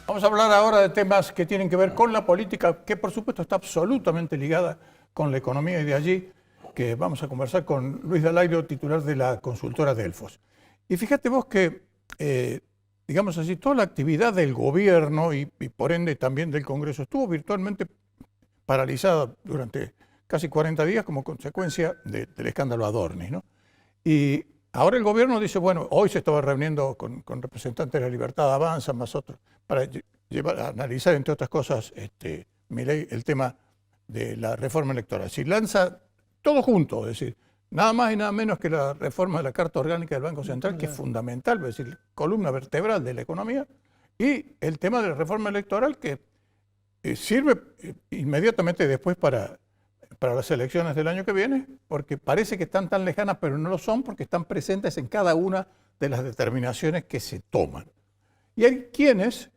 Vamos a hablar ahora de temas que tienen que ver con la política, que por supuesto está absolutamente ligada con la economía, y de allí que vamos a conversar con Luis Dalairo, titular de la consultora Delfos. Y fíjate vos que, digamos así, toda la actividad del gobierno y por ende también del Congreso estuvo virtualmente paralizada durante casi 40 días como consecuencia del escándalo Adorni, ¿no? Y ahora el gobierno dice, bueno, hoy se estaba reuniendo con representantes de la Libertad Avanza, más otros, para analizar, entre otras cosas, Milei, el tema de la reforma electoral. Si lanza todo junto, es decir, nada más y nada menos que la reforma de la Carta Orgánica del Banco Central, que es fundamental, es decir, columna vertebral de la economía, y el tema de la reforma electoral, que sirve inmediatamente después para las elecciones del año que viene, porque parece que están tan lejanas, pero no lo son, porque están presentes en cada una de las determinaciones que se toman. Y hay quienes,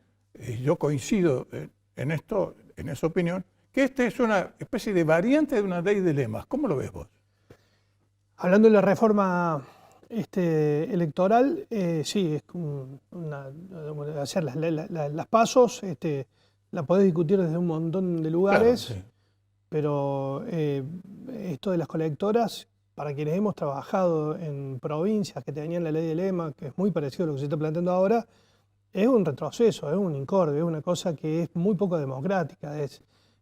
yo coincido en esto, en esa opinión, que esta es una especie de variante de una ley de lemas. ¿Cómo lo ves vos? Hablando de la reforma electoral, sí, es como hacer las pasos, la podés discutir desde un montón de lugares, Claro, sí. pero esto de las colectoras, para quienes hemos trabajado en provincias que tenían la ley de lema, que es muy parecido a lo que se está planteando ahora, es un retroceso, es un incorde, es una cosa que es muy poco democrática, es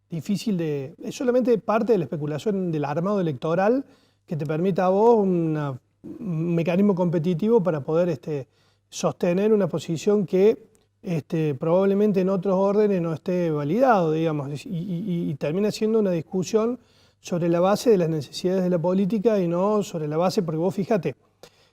difícil es solamente parte de la especulación del armado electoral que te permita a vos un mecanismo competitivo para poder sostener una posición que probablemente en otros órdenes no esté validado, digamos, y termina siendo una discusión sobre la base de las necesidades de la política y no sobre la base, porque vos fíjate,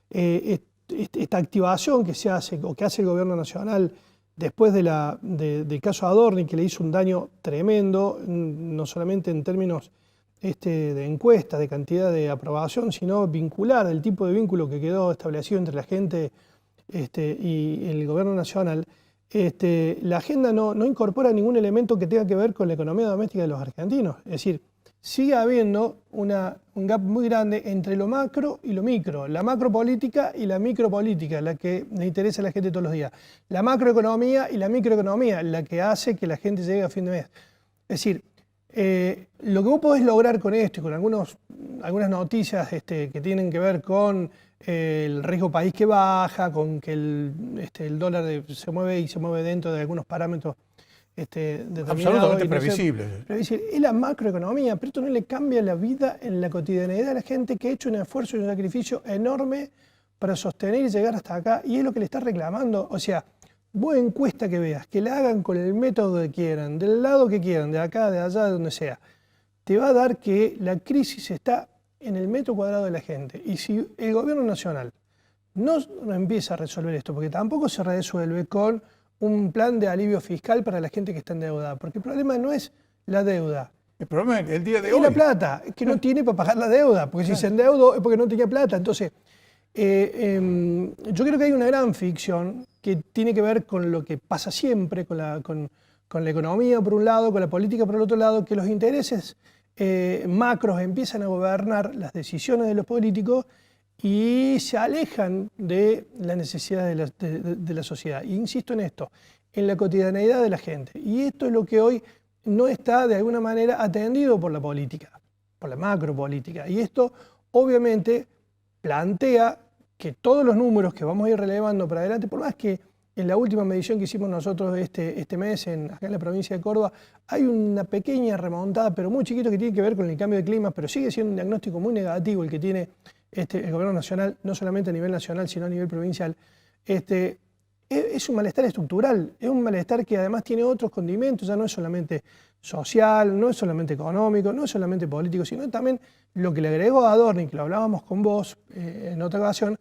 esta activación que se hace o que hace el gobierno nacional después del caso Adorni, que le hizo un daño tremendo, no solamente en términos de encuesta, de cantidad de aprobación, sino vincular, el tipo de vínculo que quedó establecido entre la gente y el gobierno nacional. La agenda no incorpora ningún elemento que tenga que ver con la economía doméstica de los argentinos. Es decir, sigue habiendo un gap muy grande entre lo macro y lo micro, la macropolítica y la micropolítica, la que le interesa a la gente todos los días, la macroeconomía y la microeconomía, la que hace que la gente llegue a fin de mes. Es decir, lo que vos podés lograr con esto y con algunas noticias que tienen que ver con el riesgo país que baja, con que el dólar se mueve dentro de algunos parámetros determinados. Absolutamente previsible. Es la macroeconomía, pero esto no le cambia la vida en la cotidianeidad de la gente que ha hecho un esfuerzo y un sacrificio enorme para sostener y llegar hasta acá, y es lo que le está reclamando. O sea, vos encuesta que veas, que la hagan con el método que quieran, del lado que quieran, de acá, de allá, de donde sea, te va a dar que la crisis está en el metro cuadrado de la gente. Y si el gobierno nacional no empieza a resolver esto, porque tampoco se resuelve con un plan de alivio fiscal para la gente que está endeudada, porque el problema no es la deuda. El problema es el día de Es hoy. la plata, es que no tiene para pagar la deuda, porque si se endeudó es porque no tenía plata. Entonces, yo creo que hay una gran ficción que tiene que ver con lo que pasa siempre, con la economía por un lado, con la política por el otro lado, que los intereses macros empiezan a gobernar las decisiones de los políticos y se alejan de las necesidades de la sociedad. E insisto en esto, en la cotidianeidad de la gente. Y esto es lo que hoy no está de alguna manera atendido por la política, por la macropolítica. Y esto obviamente plantea que todos los números que vamos a ir relevando para adelante, por más que en la última medición que hicimos nosotros este mes acá en la provincia de Córdoba, hay una pequeña remontada, pero muy chiquito, que tiene que ver con el cambio de clima, pero sigue siendo un diagnóstico muy negativo el que tiene el gobierno nacional, no solamente a nivel nacional, sino a nivel provincial. Es un malestar estructural, es un malestar que además tiene otros condimentos, ya no es solamente social, no es solamente económico, no es solamente político, sino también lo que le agregó a Adorni, que lo hablábamos con vos en otra ocasión.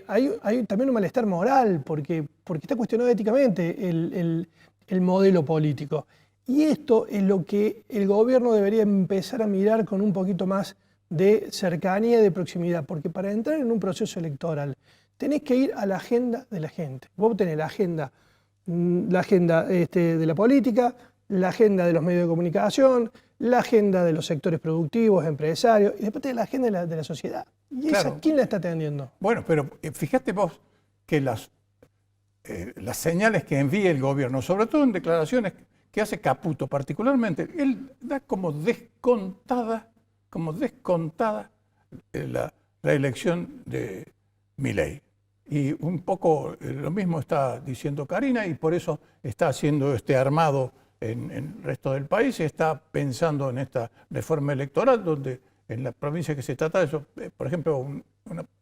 Hay también un malestar moral, porque está cuestionado éticamente el modelo político. Y esto es lo que el gobierno debería empezar a mirar con un poquito más de cercanía y de proximidad, porque para entrar en un proceso electoral tenés que ir a la agenda de la gente. Vos tenés la agenda de la política, la agenda de los medios de comunicación, la agenda de los sectores productivos, empresarios, y después tenés la agenda de la sociedad. ¿Y Claro. esa quién la está atendiendo? Bueno, pero fíjate vos que las señales que envía el gobierno, sobre todo en declaraciones que hace Caputo particularmente, él da como descontada la elección de Milei. Y un poco lo mismo está diciendo Karina, y por eso está haciendo este armado en el resto del país, está pensando en esta reforma electoral, donde en la provincia que se trata de eso, por ejemplo,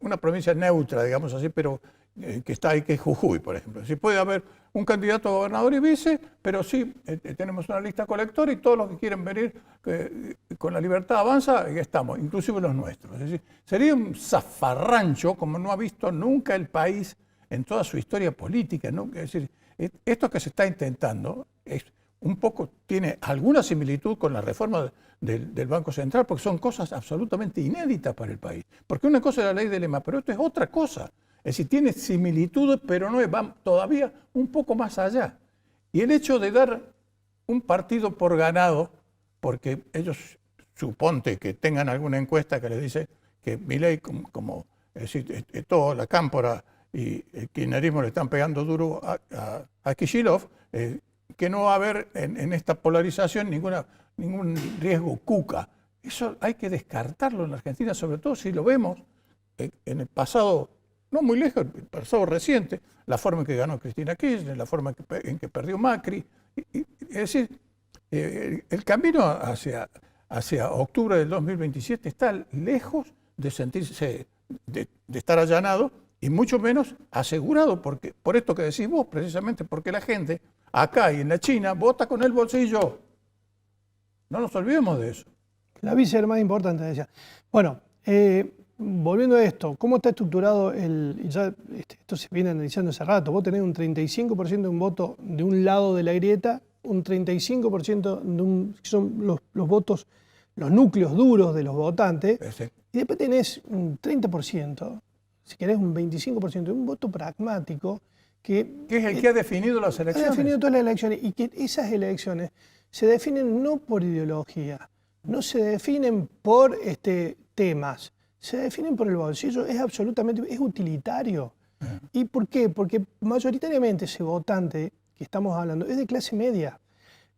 una provincia neutra, digamos así, pero que está ahí, que es Jujuy, por ejemplo. Si puede haber un candidato a gobernador y vice, pero sí tenemos una lista colectora y todos los que quieren venir con la libertad avanza, ahí estamos, inclusive los nuestros. Es decir, sería un zafarrancho como no ha visto nunca el país en toda su historia política, ¿no? Es decir, esto que se está intentando es un poco, tiene alguna similitud con la reforma del Banco Central, porque son cosas absolutamente inéditas para el país. Porque una cosa es la ley de lema, pero esto es otra cosa. Es decir, tiene similitudes, pero no va todavía un poco más allá. Y el hecho de dar un partido por ganado, porque ellos suponte que tengan alguna encuesta que les dice que Milei, es decir, toda la cámpora y el kirchnerismo le están pegando duro a Kicillof, que no va a haber en esta polarización ningún riesgo cuca. Eso hay que descartarlo en la Argentina, sobre todo si lo vemos en el pasado, no muy lejos, el pasado reciente, la forma en que ganó Cristina Kirchner, la forma en que perdió Macri. Es decir, el camino hacia octubre del 2027 está lejos de sentirse, de estar allanado, y mucho menos asegurado, porque, por esto que decís vos, precisamente porque la gente acá y en la China vota con el bolsillo. No nos olvidemos de eso. La vice es lo más importante, decía. Bueno, volviendo a esto, ¿cómo está estructurado esto se viene analizando hace rato? Vos tenés un 35% de un voto de un lado de la grieta, un 35% que son los votos, los núcleos duros de los votantes, y después tenés un 30%, si querés un 25% de un voto pragmático, que es el que ha definido las elecciones. Ha definido todas las elecciones, y que esas elecciones se definen no por ideología, no se definen por temas, se definen por el bolsillo, es utilitario. ¿Y por qué? Porque mayoritariamente ese votante que estamos hablando es de clase media,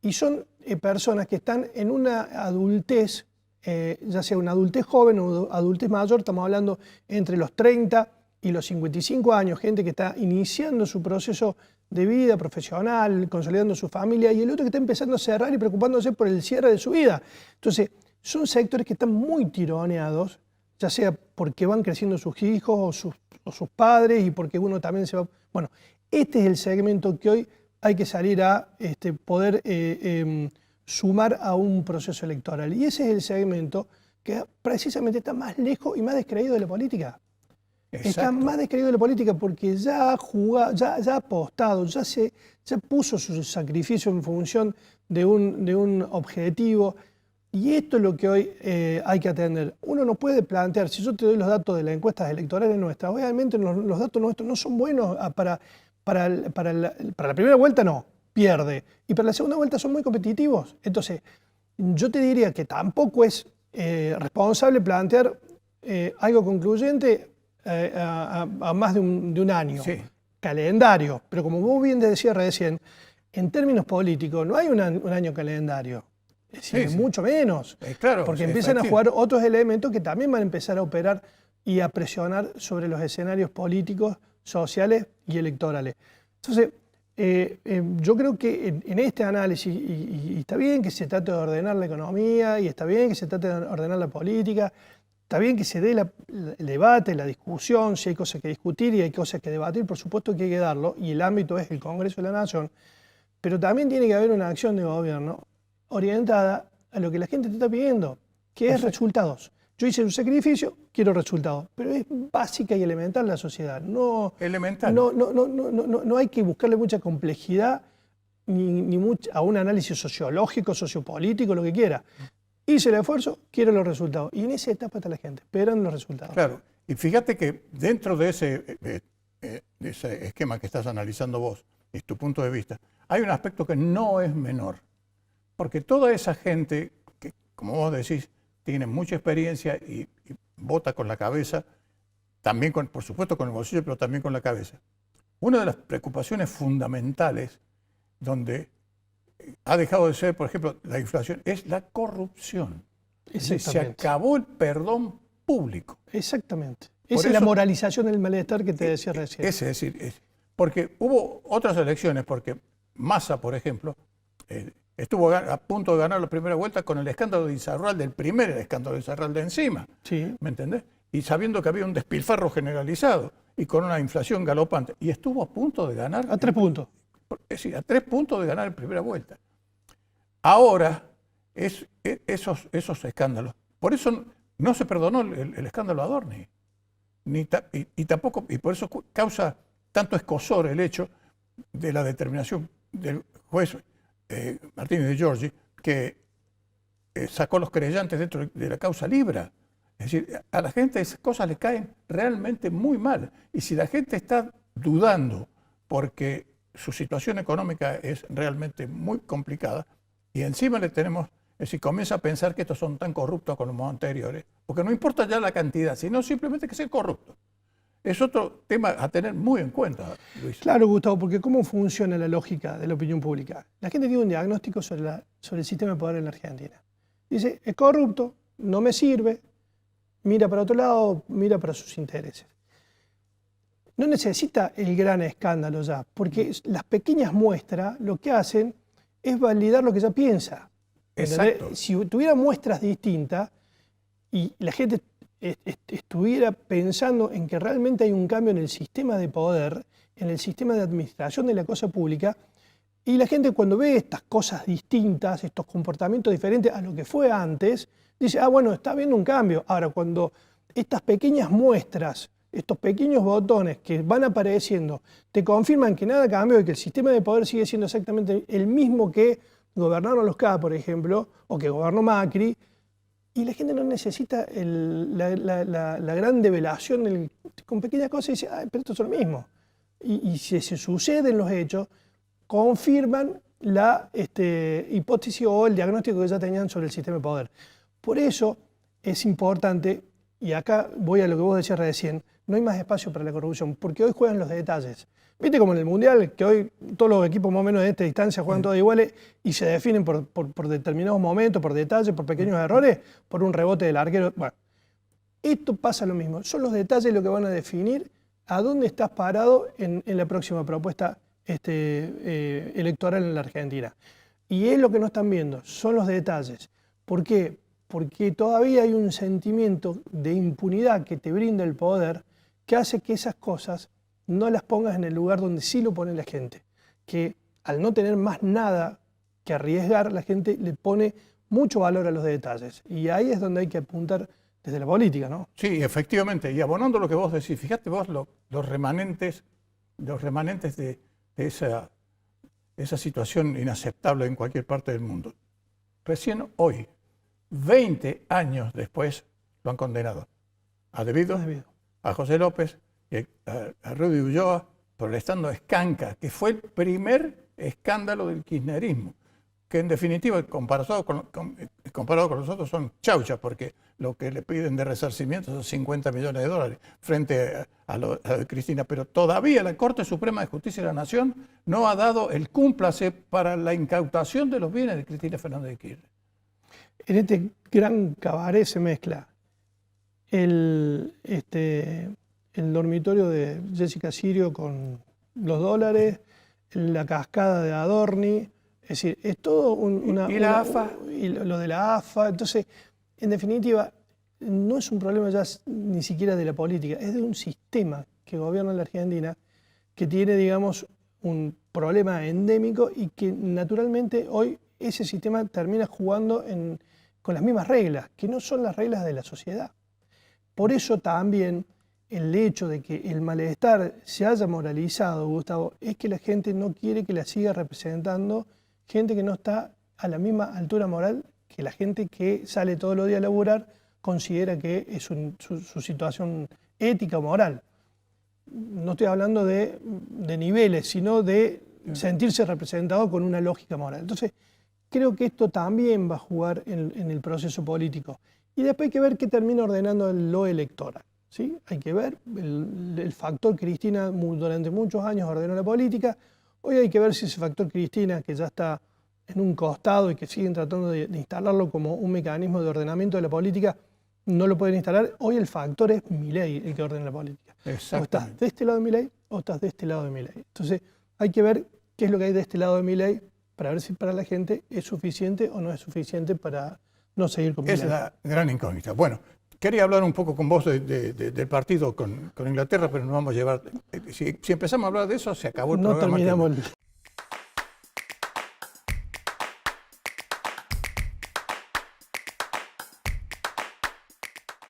y son personas que están en una adultez, ya sea una adultez joven o adultez mayor, estamos hablando entre los 30 y los 55 años, gente que está iniciando su proceso de vida profesional, consolidando su familia, y el otro que está empezando a cerrar y preocupándose por el cierre de su vida. Entonces, son sectores que están muy tironeados, ya sea porque van creciendo sus hijos o sus padres, y porque uno también se va... Bueno, este es el segmento que hoy hay que salir a poder sumar a un proceso electoral. Y ese es el segmento que precisamente está más lejos y más descreído de la política. Exacto. Está más descreído de la política porque ya ha apostado, ya puso su sacrificio en función de un objetivo. Y esto es lo que hoy hay que atender. Uno no puede plantear, si yo te doy los datos de las encuestas electorales nuestras, obviamente los datos nuestros no son buenos para la primera vuelta, no, pierde. Y para la segunda vuelta son muy competitivos. Entonces, yo te diría que tampoco es responsable plantear algo concluyente a más de un año. Sí. Calendario. Pero como vos bien decías recién, en términos políticos no hay un año calendario. Es decir, mucho menos. Claro, porque empiezan a jugar otros elementos que también van a empezar a operar y a presionar sobre los escenarios políticos, sociales y electorales. Entonces, yo creo que en este análisis, y está bien que se trate de ordenar la economía, y está bien que se trate de ordenar la política, está bien que se dé el debate, la discusión, si hay cosas que discutir y hay cosas que debatir, por supuesto que hay que darlo, y el ámbito es el Congreso de la Nación, pero también tiene que haber una acción de gobierno orientada a lo que la gente te está pidiendo, que es resultados. Yo hice un sacrificio, quiero resultados, pero es básica y elemental la sociedad. No hay que buscarle mucha complejidad ni a un análisis sociológico, sociopolítico, lo que quiera. Hice el esfuerzo, quiero los resultados. Y en esa etapa está la gente, esperan los resultados. Claro, y fíjate que dentro de ese esquema que estás analizando vos, es tu punto de vista, hay un aspecto que no es menor. Porque toda esa gente que, como vos decís, tiene mucha experiencia y vota con la cabeza, también por supuesto con el bolsillo, pero también con la cabeza. una de las preocupaciones fundamentales donde ha dejado de ser, por ejemplo, la inflación, es la corrupción. Es decir, se acabó el perdón público. Exactamente. Esa es la moralización del malestar que te decía recién. Es decir, porque hubo otras elecciones, porque Massa, por ejemplo, estuvo a punto de ganar la primera vuelta con el escándalo de Insaurralde, el primer escándalo de Insaurralde encima. Sí. ¿Me entendés? Y sabiendo que había un despilfarro generalizado y con una inflación galopante. Y estuvo a punto de ganar. A 3 puntos. Es decir, a 3 puntos de ganar en primera vuelta. Ahora, esos escándalos. Por eso no se perdonó el escándalo Adorni. Y tampoco, y por eso causa tanto escozor el hecho de la determinación del juez Martínez de Giorgi, que sacó los querellantes dentro de la causa Libra. Es decir, a la gente esas cosas le caen realmente muy mal. Y si la gente está dudando porque su situación económica es realmente muy complicada, y encima le tenemos, es decir, comienza a pensar que estos son tan corruptos como los anteriores, porque no importa ya la cantidad, sino simplemente que sean corruptos. Es otro tema a tener muy en cuenta, Luis. Claro, Gustavo, porque ¿cómo funciona la lógica de la opinión pública? La gente tiene un diagnóstico sobre el sistema de poder en la Argentina. Dice, es corrupto, no me sirve, mira para otro lado, mira para sus intereses. No necesita el gran escándalo ya, porque las pequeñas muestras lo que hacen es validar lo que ya piensa. Exacto. Si tuviera muestras distintas y la gente estuviera pensando en que realmente hay un cambio en el sistema de poder, en el sistema de administración de la cosa pública, y la gente cuando ve estas cosas distintas, estos comportamientos diferentes a lo que fue antes, dice, ah, bueno, está habiendo un cambio. Ahora, cuando estas pequeñas muestras, estos pequeños botones que van apareciendo, te confirman que nada cambió y que el sistema de poder sigue siendo exactamente el mismo que gobernaron los K, por ejemplo, o que gobernó Macri, y la gente no necesita la gran develación con pequeñas cosas y dice, ah, pero esto es lo mismo. Y si se suceden los hechos, confirman la hipótesis o el diagnóstico que ya tenían sobre el sistema de poder. Por eso es importante, y acá voy a lo que vos decías recién, no hay más espacio para la corrupción, porque hoy juegan los detalles. Viste como en el Mundial, que hoy todos los equipos más o menos de esta distancia juegan todos iguales y se definen por determinados momentos, por detalles, por pequeños errores, por un rebote del arquero. Bueno, esto pasa lo mismo. Son los detalles lo que van a definir a dónde estás parado en la próxima propuesta electoral en la Argentina. Y es lo que no están viendo, son los detalles. ¿Por qué? Porque todavía hay un sentimiento de impunidad que te brinda el poder que hace que esas cosas no las pongas en el lugar donde sí lo pone la gente. Que al no tener más nada que arriesgar, la gente le pone mucho valor a los detalles. Y ahí es donde hay que apuntar desde la política, ¿no? Sí, efectivamente. Y abonando lo que vos decís, fíjate vos los remanentes de esa situación inaceptable en cualquier parte del mundo. Recién hoy, 20 años después, lo han condenado. A Debido, a José López y a Rudy Ulloa por el escándalo Escanca, que fue el primer escándalo del kirchnerismo, que en definitiva, comparado con los otros, son chauchas, porque lo que le piden de resarcimiento son 50 millones de dólares frente a lo de Cristina. Pero todavía la Corte Suprema de Justicia de la Nación no ha dado el cúmplice para la incautación de los bienes de Cristina Fernández de Kirchner. En este gran cabaret se mezcla el dormitorio de Jessica Sirio con los dólares, la cascada de Adorni, es decir, es todo ¿Y la AFA? Y lo de la AFA. Entonces, en definitiva, no es un problema ya ni siquiera de la política, es de un sistema que gobierna la Argentina que tiene, digamos, un problema endémico y que naturalmente hoy ese sistema termina jugando con las mismas reglas, que no son las reglas de la sociedad. Por eso también el hecho de que el malestar se haya moralizado, Gustavo, es que la gente no quiere que la siga representando gente que no está a la misma altura moral que la gente que sale todos los días a laburar considera que es su situación ética o moral. No estoy hablando de niveles, sino de sentirse representado con una lógica moral. Entonces, creo que esto también va a jugar en el proceso político. Y después hay que ver qué termina ordenando lo electoral. ¿sí? Hay que ver, el factor Cristina durante muchos años ordenó la política, hoy hay que ver si ese factor Cristina, que ya está en un costado y que siguen tratando de instalarlo como un mecanismo de ordenamiento de la política, no lo pueden instalar. Hoy el factor es Milei el que ordena la política. O estás de este lado de Milei o estás de este lado de Milei. Entonces hay que ver qué es lo que hay de este lado de Milei para ver si para la gente es suficiente o no es suficiente para no seguir con Milei. Es la gran incógnita. Bueno, quería hablar un poco con vos del partido con Inglaterra, pero nos vamos a llevar... Si empezamos a hablar de eso, se acabó el No programa. terminamos